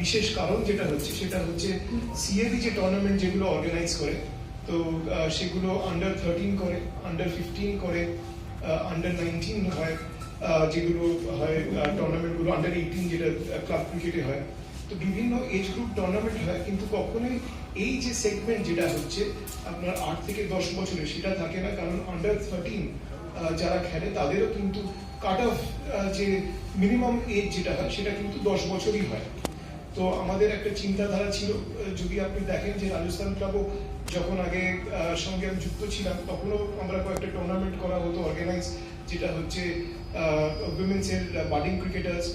বিশেষ কারণ যেটা হচ্ছে সেটা হচ্ছে সিএবি যে টুর্নামেন্ট যেগুলো অর্গানাইজ করে, তো সেগুলো আন্ডার 13 করে, আন্ডার 15 করে, আন্ডার 19 হয়, যেগুলো হয় টুর্নামেন্টগুলো আন্ডার 18 যেটা ক্লাব ক্রিকেটে হয়। তো বিভিন্ন এজ গ্রুপ টুর্নামেন্ট হয়, কিন্তু কখনোই এই যে সেগমেন্ট যেটা হচ্ছে আপনার 8 থেকে 10 বছরের সেটা থাকে না, কারণ আন্ডার 13 যারা খেলে তাদেরও কিন্তু কাট অফ যে মিনিমাম এজ যেটা হয় সেটা কিন্তু 10 বছরই হয়। তো আমাদের একটা চিন্তাধারা ছিল, যদি আপনি দেখেন যে রাজস্থান ক্লাবও যখন আগে সঙ্গে আমি যুক্ত ছিলাম, তখনও আমরা কয়েকটা টুর্নামেন্ট করা হতো অর্গানাইজ, যেটা হচ্ছে উইমেন্সের বাডিং ক্রিকেটার্স,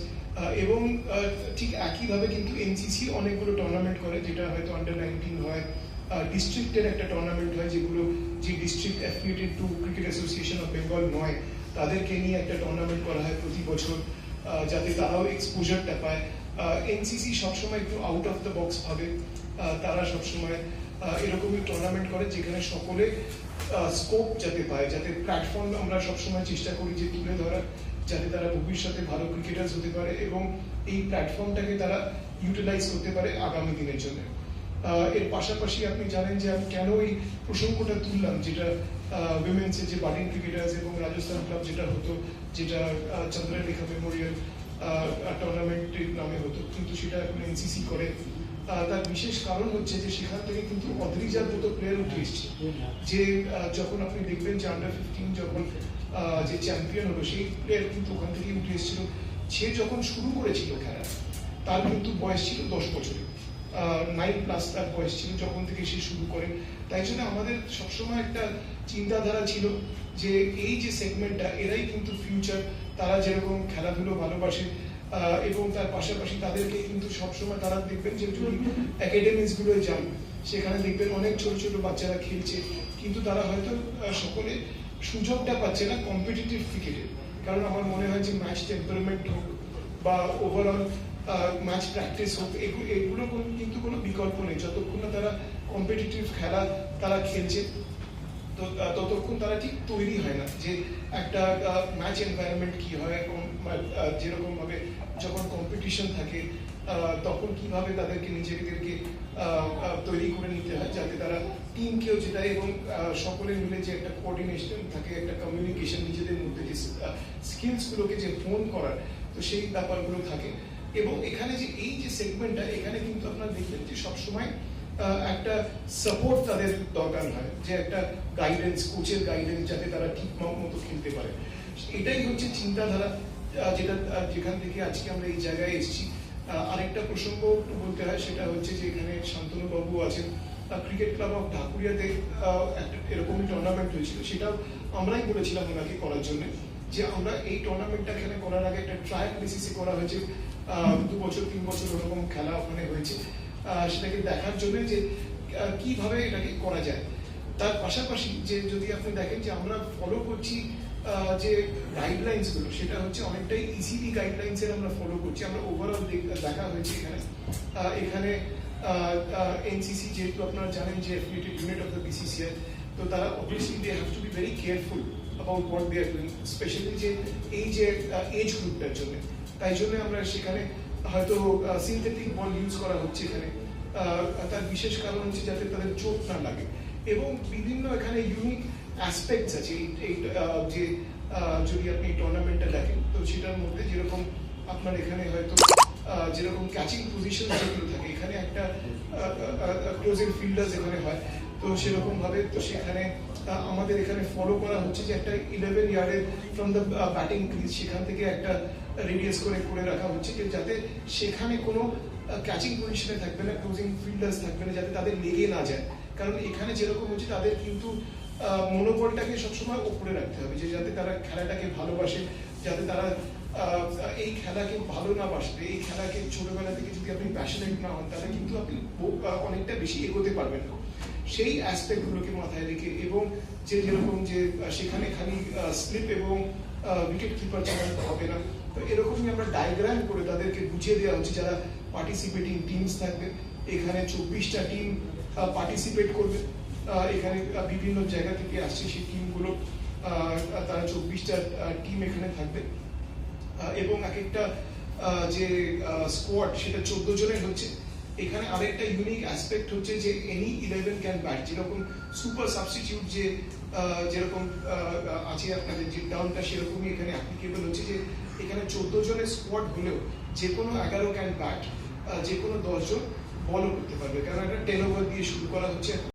এবং ঠিক একইভাবে কিন্তু এনসিসি অনেকগুলো টুর্নামেন্ট করে, যেটা হয়তো আন্ডার 19 হয়, ডিস্ট্রিক্টের একটা টুর্নামেন্ট হয়, যেগুলো যে district affiliated to cricket association of Bengal নয় তাদেরকে নিয়ে একটা টুর্নামেন্ট করা হয় প্রতি বছর, যাতে তারাও এক্সপোজারটা পায়। এনসিসি সবসময় একটু আউট অফ দ্য বক্স ভাবে, তারা সবসময় এরকমই টুর্নামেন্ট করে যেখানে সকলে স্কোপ যাতে পায়, যাতে প্ল্যাটফর্ম আমরা সবসময় চেষ্টা করি যে তুলে ধরার, যাতে তারা ভবিষ্যতে ভালো ক্রিকেটার্স হতে পারে এবং এই প্ল্যাটফর্মটাকে তারা ইউটিলাইজ করতে পারে আগামী দিনের জন্য। এর পাশাপাশি আপনি জানেন যে আমি কেন এই প্রসঙ্গটা তুললাম, যেটা উইমেন্সের যে বাডিং ক্রিকেটার্স এবং রাজস্থান ক্লাব যেটা হতো, যেটা চন্দ্রলেখা মেমোরিয়াল টুর্নামেন্টের নামে হতো, কিন্তু সেটা এখন এনসিসি করে। তার বিশেষ কারণ হচ্ছে যে সেখান থেকে কিন্তু অদ্রিজার মতো প্লেয়ার উঠে এসছে, যে যখন আপনি দেখবেন যে আন্ডার 15 যখন যে চ্যাম্পিয়ন হলো, সেই প্লেয়ার কিন্তু ওখান থেকে উঠে এসেছিল। সে যখন শুরু করেছিল খেলা, তার কিন্তু বয়স ছিল 10 বছরের, 9+ তার বয়স ছিল যখন থেকে সে শুরু করে। তাই জন্য আমাদের সবসময় একটা চিন্তাধারা ছিল যে এই যে সেগমেন্টটা, এরাই কিন্তু ফিউচার, তারা যেরকম খেলাধুলো ভালোবাসে, এবং তার পাশাপাশি তাদেরকে কিন্তু সবসময় তারা দেখবেন যে যদি একাডেমিজ গুলোয় যান, সেখানে দেখবেন অনেক ছোট ছোট বাচ্চারা খেলছে, কিন্তু তারা হয়তো সকলে সুযোগটা পাচ্ছে না কম্পিটিটিভ ক্রিকেটে। কারণ আমার মনে হয় যে ম্যাচ টেম্পারমেন্ট হোক বা ওভারঅল ম্যাচ প্র্যাকটিস হোক, এগুলো কিন্তু কোনো বিকল্প নেই। যতক্ষণ না তারা কম্পিটিটিভ খেলা তারা খেলছে, তো ততক্ষণ তারা ঠিক তৈরি হয় না যে একটা ম্যাচ এনভায়রনমেন্ট কি হয়, যেরকম ভাবে যখন কম্পিটিশন থাকে তখন কিভাবে তাদেরকে নিজেদেরকে তৈরি করে নিতে হয়, যাতে তারা টিমকেও জেতায় এবং সকলে মিলে যে একটা কোঅর্ডিনেশন থাকে, একটা কমিউনিকেশন নিজেদের মধ্যে, যে স্কিলসগুলোকে যে ফোন করার, তো সেই ব্যাপারগুলো থাকে। এবং এখানে যে এই যে সেগমেন্টটা, এখানে কিন্তু আপনারা দেখবেন যে সবসময় একটা সাপোর্ট তাদের দরকার হয়, যে একটা গাইডেন্স, কোচের গাইডেন্স, যাতে তারা ঠিক মতো খেলতে পারে। এটাই হচ্ছে চিন্তাধারা, যেটা যেখান থেকে আজকে আমরা এই জায়গায় এসেছি। আরেকটা প্রসঙ্গ বলতে হয়, সেটা হচ্ছে যে এখানে শান্তনু বাবু আছেন, ক্রিকেট ক্লাব অফ ঢাকুরিয়াতে একটা এরকমই টুর্নামেন্ট হয়েছিল, সেটাও আমরাই বলেছিলাম ওনাকে করার জন্য, যে আমরা এই টুর্নামেন্টটা এখানে করার আগে একটা ট্রায়াল বেসিসে করা হয়েছে, 2 বছর 3 বছর ওরকম খেলা ওখানে হয়েছে, সেটাকে দেখার জন্য যে কিভাবে এটাকে করা যায়। তার পাশাপাশি যে যদি আপনি দেখেন যে আমরা ফলো করছি যে গাইডলাইন্স গুলো, সেটা হচ্ছে অনেকটাই ইসিবি গাইডলাইন্স এর আমরা ফলো করছি। আমরা ওভারঅল দেখা হয়েছে এখানে এনসিসি, যেহেতু আপনারা জানেন যে affiliated unit of the BCCI, তো তারা obviously they have to be very careful about what they are doing, specially যে এই যে এজ গ্রুপটার জন্য। তাই জন্য আমরা সেখানে হয়তো সিনথেটিক বল ইউজ করা হচ্ছে এখানে, তার বিশেষ কারণ হচ্ছে যাতে তাদের চোট না লাগে। এবং বিভিন্ন এখানে ইউনিক অ্যাসপেক্টস আছে এই যে যদি আপনি টুর্নামেন্টটা দেখেন, তো সেটার মধ্যে যেরকম আপনার এখানে হয়তো যেরকম ক্যাচিং পজিশন যেগুলো থাকে, এখানে একটা ক্লোজিং ফিল্ডার্স এখানে হয়, তো সেরকম ভাবে তো সেখানে আমাদের এখানে ফলো করা হচ্ছে যে একটা 11 ইয়ার্ডের ফ্রম দ্য ব্যাটিং ক্রিজ, সেখান থেকে একটা রেডিয়াস করে রাখা হচ্ছে, যাতে সেখানে কোনো ক্যাচিং পজিশনে থাকবে না, ক্লোজিং ফিল্ডার্স থাকবে না, যাতে তাদের লেগে না যায়। কারণ এখানে যেরকম হচ্ছে তাদের কিন্তু মনোবলটাকে সবসময় উপরে রাখতে হবে, যে যাতে তারা খেলাটাকে ভালোবাসে, যাতে তারা এই খেলাকে ভালো না বাসবে, এই খেলাকে ছোটবেলা থেকে যদি আপনি প্যাশনেট না হন, তাহলে কিন্তু আপনি অনেকটা বেশি এগোতে পারবেন না। সেই অ্যাসপেক্টগুলোকে মাথায় রেখে, এবং যেরকম যে সেখানে খালি স্লিপ এবং উইকেট কিপার ছাড়া হবে না, তো এরকমই আমরা ডায়াগ্রাম করে তাদেরকে বুঝিয়ে দেওয়া হচ্ছে। যারা পার্টিসিপেটিং টিমস থাকবে, এখানে 24টা টিম পার্টিসিপেট করবে, এখানে বিভিন্ন জায়গা থেকে আসছে সেই টিমগুলো, তারা 24টা টিম এখানে থাকবে, এবং এক একটা যে স্কোয়াড সেটা 14 জনের হচ্ছে। এখানে আরেকটা ইউনিক অ্যাসপেক্ট হচ্ছে যে এনি 11 ক্যান ব্যাট, যেরকম সুপার সাবস্টিটিউট যে যেরকম আছে আপনাদের যে টার্মটা, সেরকমই এখানে অ্যাপ্লিকেবল হচ্ছে যে এখানে 14 জনের স্কোয়াড হলেও যে কোনো 11 ক্যান ব্যাট, যে কোনো 10 জন বলও করতে পারবে, কারণ একটা 10 ওভার দিয়ে শুরু করা হচ্ছে।